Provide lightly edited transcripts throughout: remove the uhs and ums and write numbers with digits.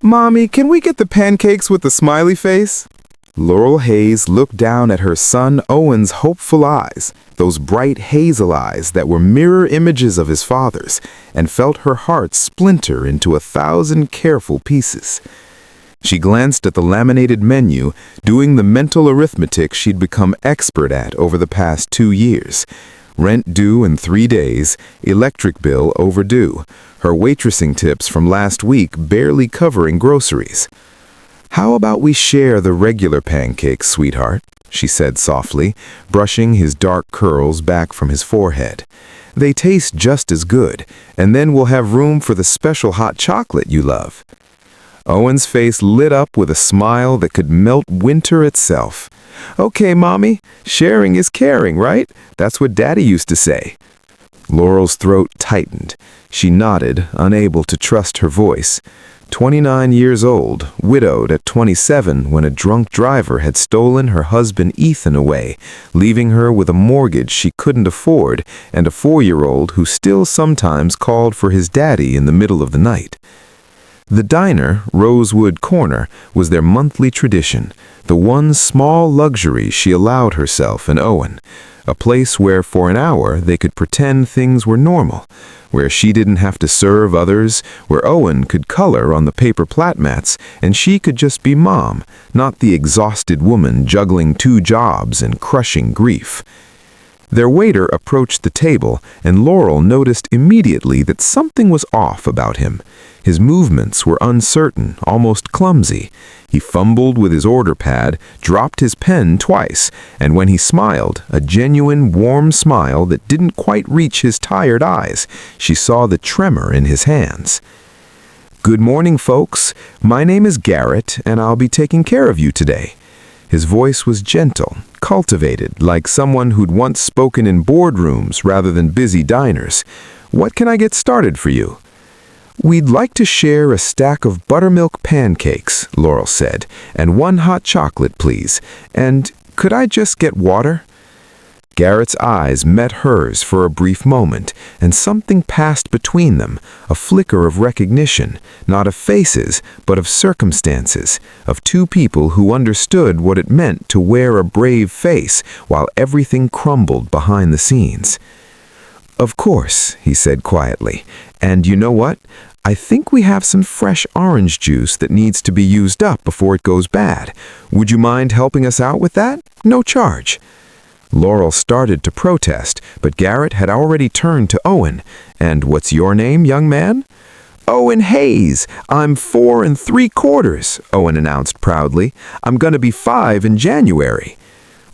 Mommy, can we get the pancakes with the smiley face? Laurel Hayes looked down at her son Owen's hopeful eyes, those bright hazel eyes that were mirror images of his father's, and felt her heart splinter into 1,000 careful pieces. She glanced at the laminated menu, doing the mental arithmetic she'd become expert at over the past 2 years. Rent due in 3 days, electric bill overdue, her waitressing tips from last week barely covering groceries. "How about we share the regular pancakes, sweetheart?" she said softly, brushing his dark curls back from his forehead. "They taste just as good, and then we'll have room for the special hot chocolate you love." Owen's face lit up with a smile that could melt winter itself. "Okay, Mommy, sharing is caring, right? That's what Daddy used to say." Laurel's throat tightened. She nodded, unable to trust her voice. 29 years old, widowed at 27 when a drunk driver had stolen her husband Ethan away, leaving her with a mortgage she couldn't afford and a 4-year-old who still sometimes called for his daddy in the middle of the night. The diner, Rosewood Corner, was their monthly tradition, the one small luxury she allowed herself and Owen, a place where for an hour they could pretend things were normal, where she didn't have to serve others, where Owen could color on the paper platmats and she could just be Mom, not the exhausted woman juggling 2 jobs and crushing grief. Their waiter approached the table, and Laurel noticed immediately that something was off about him. His movements were uncertain, almost clumsy. He fumbled with his order pad, dropped his pen twice, and when he smiled, a genuine, warm smile that didn't quite reach his tired eyes, she saw the tremor in his hands. "Good morning, folks. My name is Garrett, and I'll be taking care of you today." His voice was gentle, cultivated, like someone who'd once spoken in boardrooms rather than busy diners. "What can I get started for you?" "We'd like to share a stack of buttermilk pancakes," Laurel said, "and 1 hot chocolate, please. And could I just get water?" Garrett's eyes met hers for a brief moment, and something passed between them, a flicker of recognition, not of faces, but of circumstances, of 2 people who understood what it meant to wear a brave face while everything crumbled behind the scenes. "Of course," he said quietly, "and you know what? I think we have some fresh orange juice that needs to be used up before it goes bad. Would you mind helping us out with that? No charge." Laurel started to protest, but Garrett had already turned to Owen. "And what's your name, young man?" "Owen Hayes. I'm 4 3/4, Owen announced proudly. "I'm going to be 5 in January."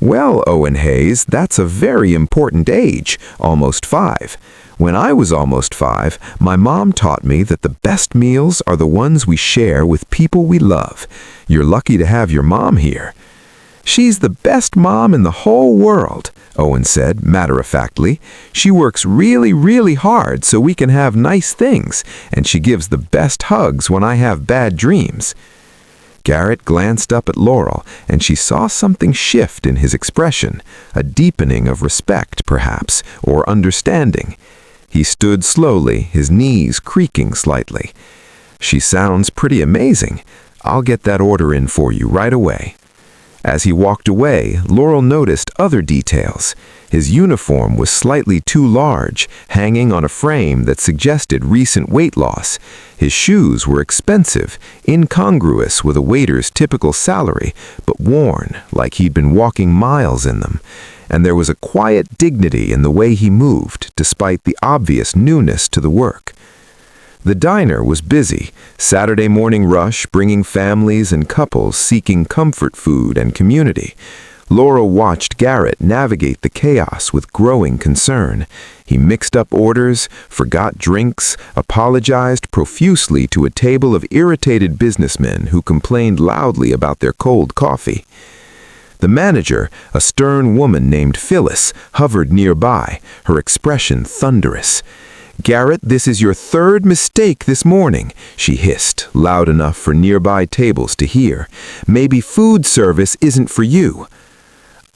"Well, Owen Hayes, that's a very important age, almost 5. When I was almost 5, my mom taught me that the best meals are the ones we share with people we love. You're lucky to have your mom here." "She's the best mom in the whole world," Owen said matter-of-factly. "She works really, really hard so we can have nice things, and she gives the best hugs when I have bad dreams." Garrett glanced up at Laurel, and she saw something shift in his expression, a deepening of respect, perhaps, or understanding. He stood slowly, his knees creaking slightly. "She sounds pretty amazing. I'll get that order in for you right away." As he walked away, Laurel noticed other details. His uniform was slightly too large, hanging on a frame that suggested recent weight loss. His shoes were expensive, incongruous with a waiter's typical salary, but worn, like he'd been walking miles in them. And there was a quiet dignity in the way he moved, despite the obvious newness to the work. The diner was busy, Saturday morning rush bringing families and couples seeking comfort food and community. Laurel watched Garrett navigate the chaos with growing concern. He mixed up orders, forgot drinks, apologized profusely to a table of irritated businessmen who complained loudly about their cold coffee. The manager, a stern woman named Phyllis, hovered nearby, her expression thunderous. "Garrett, this is your 3rd mistake this morning," she hissed, loud enough for nearby tables to hear. "Maybe food service isn't for you."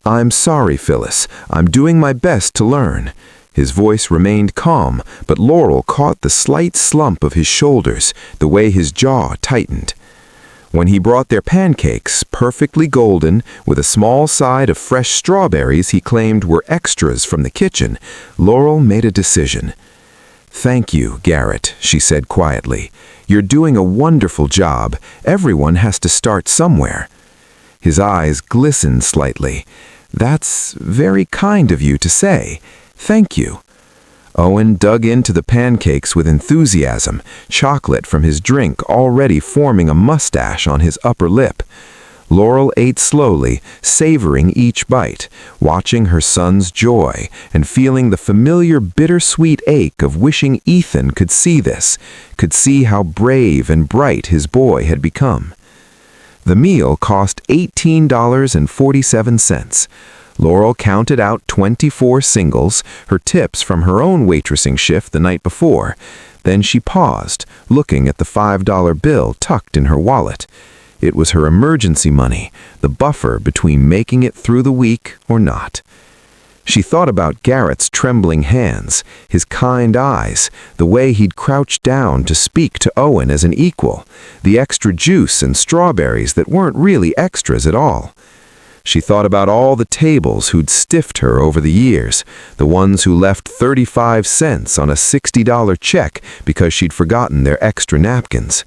"I'm sorry, Phyllis. I'm doing my best to learn." His voice remained calm, but Laurel caught the slight slump of his shoulders, the way his jaw tightened. When he brought their pancakes, perfectly golden, with a small side of fresh strawberries he claimed were extras from the kitchen, Laurel made a decision. "Thank you, Garrett," she said quietly. "You're doing a wonderful job. Everyone has to start somewhere." His eyes glistened slightly. "That's very kind of you to say. Thank you." Owen dug into the pancakes with enthusiasm, chocolate from his drink already forming a mustache on his upper lip. Laurel ate slowly, savoring each bite, watching her son's joy and feeling the familiar bittersweet ache of wishing Ethan could see this, could see how brave and bright his boy had become. The meal cost $18.47. Laurel counted out 24 singles, her tips from her own waitressing shift the night before. Then she paused, looking at the $5 bill tucked in her wallet. It was her emergency money, the buffer between making it through the week or not. She thought about Garrett's trembling hands, his kind eyes, the way he'd crouched down to speak to Owen as an equal, the extra juice and strawberries that weren't really extras at all. She thought about all the tables who'd stiffed her over the years, the ones who left 35 cents on a $60 check because she'd forgotten their extra napkins.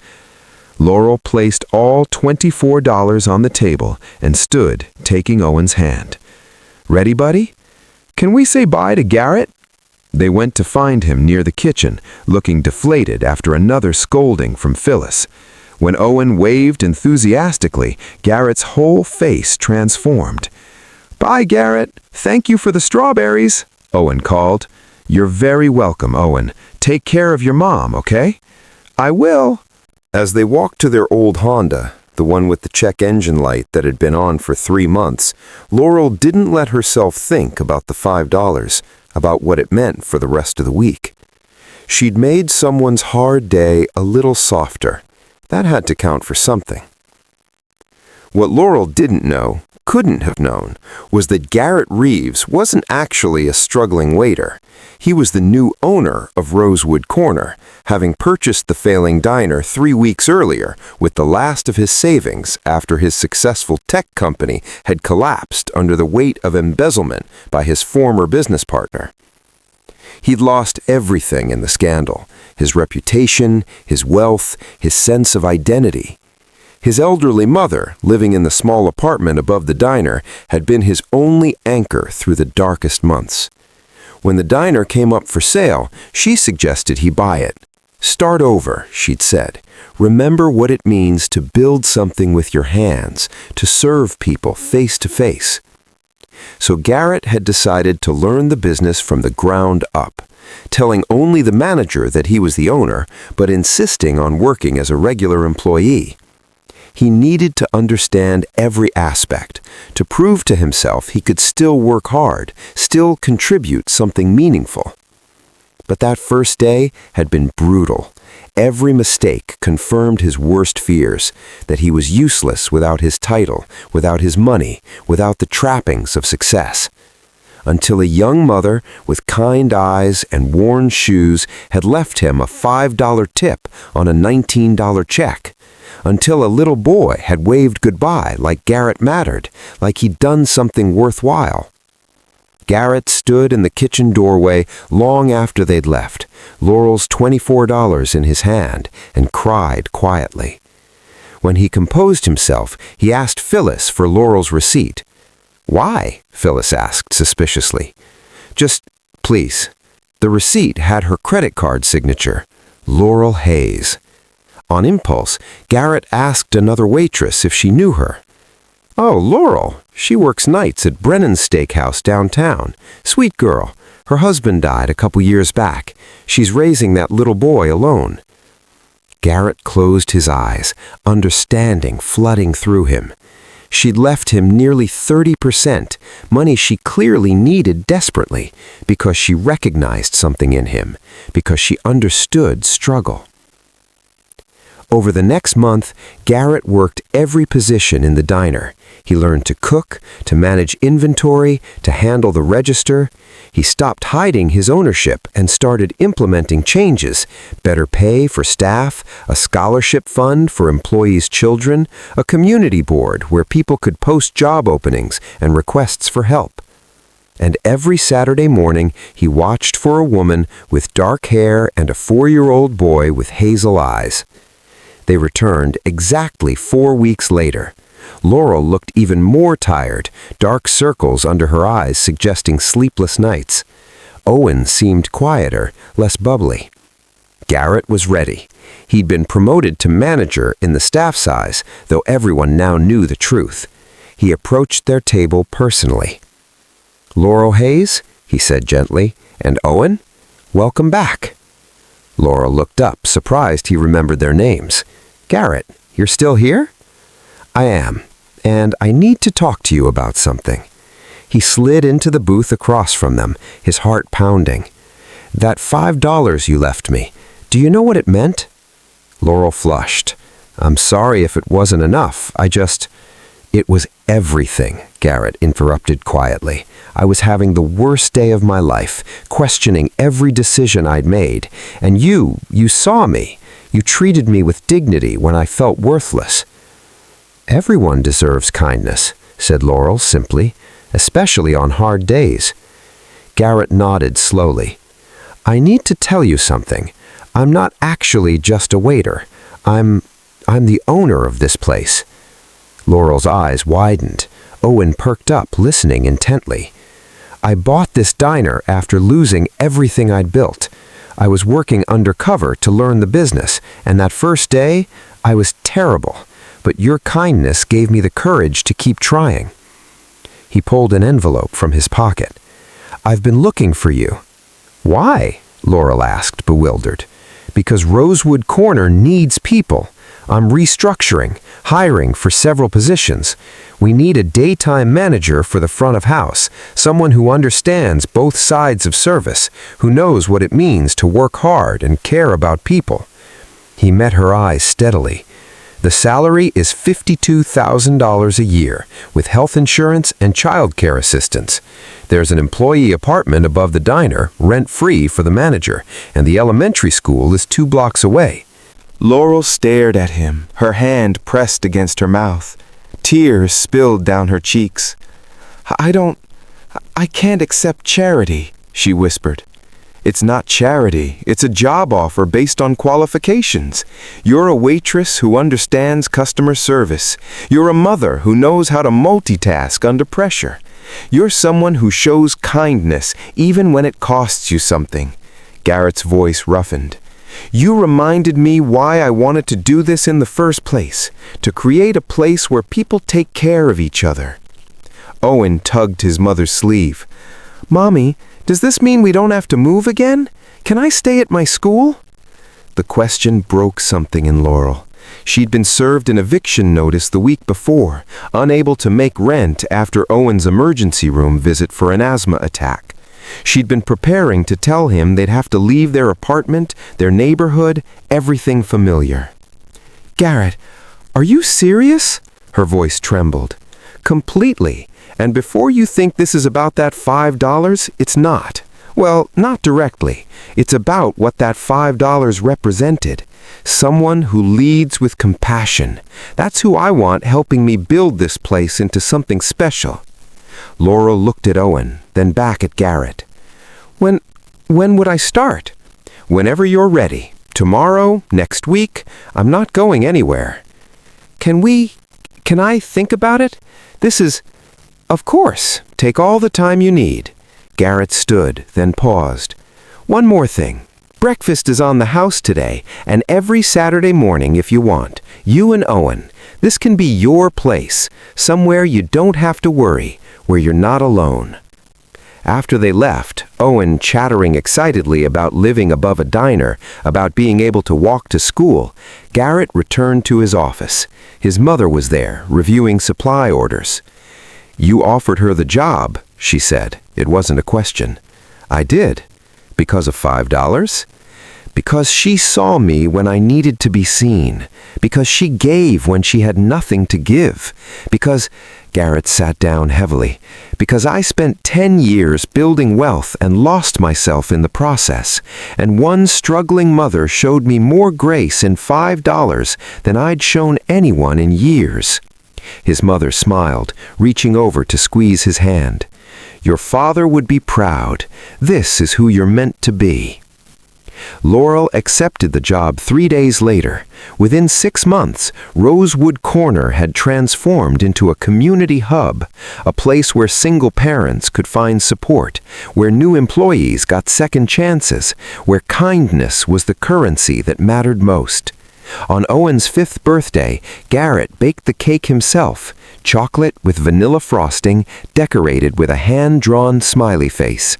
Laurel placed all $24 on the table and stood, taking Owen's hand. "Ready, buddy? Can we say bye to Garrett?" They went to find him near the kitchen, looking deflated after another scolding from Phyllis. When Owen waved enthusiastically, Garrett's whole face transformed. "Bye, Garrett. Thank you for the strawberries," Owen called. "You're very welcome, Owen. Take care of your mom, okay?" "I will." As they walked to their old Honda, the one with the check engine light that had been on for 3 months, Laurel didn't let herself think about the $5, about what it meant for the rest of the week. She'd made someone's hard day a little softer. That had to count for something. What Laurel didn't know, couldn't have known, was that Garrett Reeves wasn't actually a struggling waiter. He was the new owner of Rosewood Corner, having purchased the failing diner 3 weeks earlier with the last of his savings after his successful tech company had collapsed under the weight of embezzlement by his former business partner. He'd lost everything in the scandal: his reputation, his wealth, his sense of identity. His elderly mother, living in the small apartment above the diner, had been his only anchor through the darkest months. When the diner came up for sale, she suggested he buy it. "Start over," she'd said. "Remember what it means to build something with your hands, to serve people face to face." So Garrett had decided to learn the business from the ground up, telling only the manager that he was the owner, but insisting on working as a regular employee. He needed to understand every aspect, to prove to himself he could still work hard, still contribute something meaningful. But that first day had been brutal. Every mistake confirmed his worst fears, that he was useless without his title, without his money, without the trappings of success. Until a young mother with kind eyes and worn shoes had left him a $5 tip on a $19 check. Until a little boy had waved goodbye like Garrett mattered, like he'd done something worthwhile. Garrett stood in the kitchen doorway long after they'd left, Laurel's $24 in his hand, and cried quietly. When he composed himself, he asked Phyllis for Laurel's receipt. "Why?" Phyllis asked suspiciously. "Just, please." The receipt had her credit card signature, Laurel Hayes. On impulse, Garrett asked another waitress if she knew her. "Oh, Laurel. She works nights at Brennan's Steakhouse downtown. Sweet girl. Her husband died a couple years back. She's raising that little boy alone." Garrett closed his eyes, understanding flooding through him. She'd left him nearly 30%, money she clearly needed desperately, because she recognized something in him, because she understood struggle. Over the next month, Garrett worked every position in the diner. He learned to cook, to manage inventory, to handle the register. He stopped hiding his ownership and started implementing changes: better pay for staff, a scholarship fund for employees' children, a community board where people could post job openings and requests for help. And every Saturday morning, he watched for a woman with dark hair and a 4-year-old boy with hazel eyes. They returned exactly 4 weeks later. Laurel looked even more tired, dark circles under her eyes suggesting sleepless nights. Owen seemed quieter, less bubbly. Garrett was ready. He'd been promoted to manager in the staff size, though everyone now knew the truth. He approached their table personally. "Laurel Hayes," he said gently, "and Owen, welcome back." Laurel looked up, surprised he remembered their names. "Garrett, you're still here?" "I am, and I need to talk to you about something." He slid into the booth across from them, his heart pounding. "That $5 you left me, do you know what it meant?" Laurel flushed. "I'm sorry if it wasn't enough. It was everything," Garrett interrupted quietly. "I was having the worst day of my life, questioning every decision I'd made. And you saw me. You treated me with dignity when I felt worthless." "Everyone deserves kindness," said Laurel simply, "especially on hard days." Garrett nodded slowly. "I need to tell you something. I'm not actually just a waiter. I'm the owner of this place." Laurel's eyes widened. Owen perked up, listening intently. "I bought this diner after losing everything I'd built. I was working undercover to learn the business, and that first day, I was terrible. But your kindness gave me the courage to keep trying." He pulled an envelope from his pocket. "I've been looking for you." "Why?" Laurel asked, bewildered. "Because Rosewood Corner needs people. I'm restructuring, hiring for several positions. We need a daytime manager for the front of house, someone who understands both sides of service, who knows what it means to work hard and care about people." He met her eyes steadily. "The salary is $52,000 a year, with health insurance and childcare assistance. There's an employee apartment above the diner, rent-free for the manager, and the elementary school is 2 blocks away." Laurel stared at him, her hand pressed against her mouth. Tears spilled down her cheeks. I can't accept charity," she whispered. "It's not charity, it's a job offer based on qualifications. You're a waitress who understands customer service. You're a mother who knows how to multitask under pressure. You're someone who shows kindness even when it costs you something." Garrett's voice roughened. "You reminded me why I wanted to do this in the first place, to create a place where people take care of each other." Owen tugged his mother's sleeve. "Mommy, does this mean we don't have to move again? Can I stay at my school?" The question broke something in Laurel. She'd been served an eviction notice the week before, unable to make rent after Owen's emergency room visit for an asthma attack. She'd been preparing to tell him they'd have to leave their apartment, their neighborhood, everything familiar. "Garrett, are you serious?" Her voice trembled. "Completely. And before you think this is about that $5, it's not. Well, not directly. It's about what that $5 represented. Someone who leads with compassion. That's who I want helping me build this place into something special." Laurel looked at Owen, then back at Garrett. When would I start?" "Whenever you're ready. Tomorrow, next week. I'm not going anywhere." Can I think about it? This is..." "Of course. Take all the time you need." Garrett stood, then paused. "One more thing. Breakfast is on the house today, and every Saturday morning if you want. You and Owen. This can be your place, somewhere you don't have to worry, where you're not alone." After they left, Owen chattering excitedly about living above a diner, about being able to walk to school, Garrett returned to his office. His mother was there, reviewing supply orders. "You offered her the job," she said. It wasn't a question. "I did. Because of $5? because she saw me when I needed to be seen, because she gave when she had nothing to give, because, Garrett sat down heavily, because I spent 10 years building wealth and lost myself in the process, and one struggling mother showed me more grace in $5 than I'd shown anyone in years. His mother smiled, reaching over to squeeze his hand. Your father would be proud. This is who you're meant to be. Laurel accepted the job 3 days later. Within 6 months, Rosewood Corner had transformed into a community hub, a place where single parents could find support, where new employees got second chances, where kindness was the currency that mattered most. On Owen's 5th birthday, Garrett baked the cake himself, chocolate with vanilla frosting, decorated with a hand-drawn smiley face.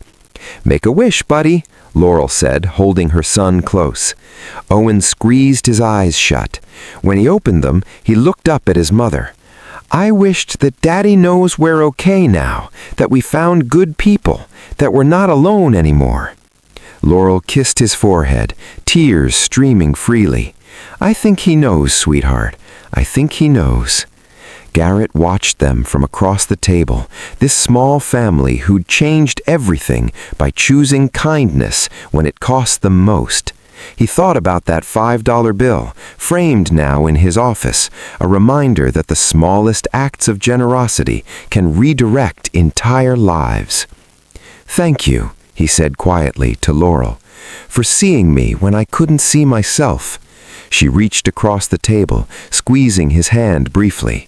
"Make a wish, buddy," Laurel said, holding her son close. Owen squeezed his eyes shut. When he opened them, he looked up at his mother. "I wished that Daddy knows we're okay now, that we found good people, that we're not alone anymore." Laurel kissed his forehead, tears streaming freely. "I think he knows, sweetheart. I think he knows." Garrett watched them from across the table, this small family who'd changed everything by choosing kindness when it cost them most. He thought about that $5 bill, framed now in his office, a reminder that the smallest acts of generosity can redirect entire lives. "Thank you," he said quietly to Laurel, "for seeing me when I couldn't see myself." She reached across the table, squeezing his hand briefly.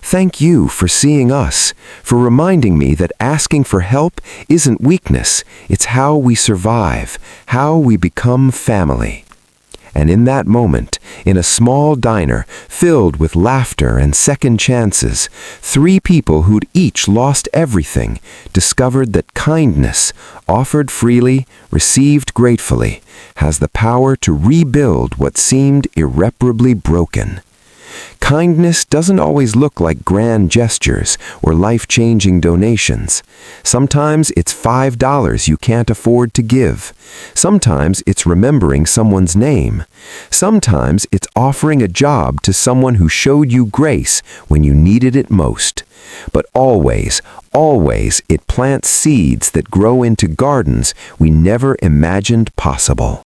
"Thank you for seeing us, for reminding me that asking for help isn't weakness, it's how we survive, how we become family." And in that moment, in a small diner filled with laughter and second chances, 3 people who'd each lost everything discovered that kindness, offered freely, received gratefully, has the power to rebuild what seemed irreparably broken. Kindness doesn't always look like grand gestures or life-changing donations. Sometimes it's $5 you can't afford to give. Sometimes it's remembering someone's name. Sometimes it's offering a job to someone who showed you grace when you needed it most. But always, always it plants seeds that grow into gardens we never imagined possible.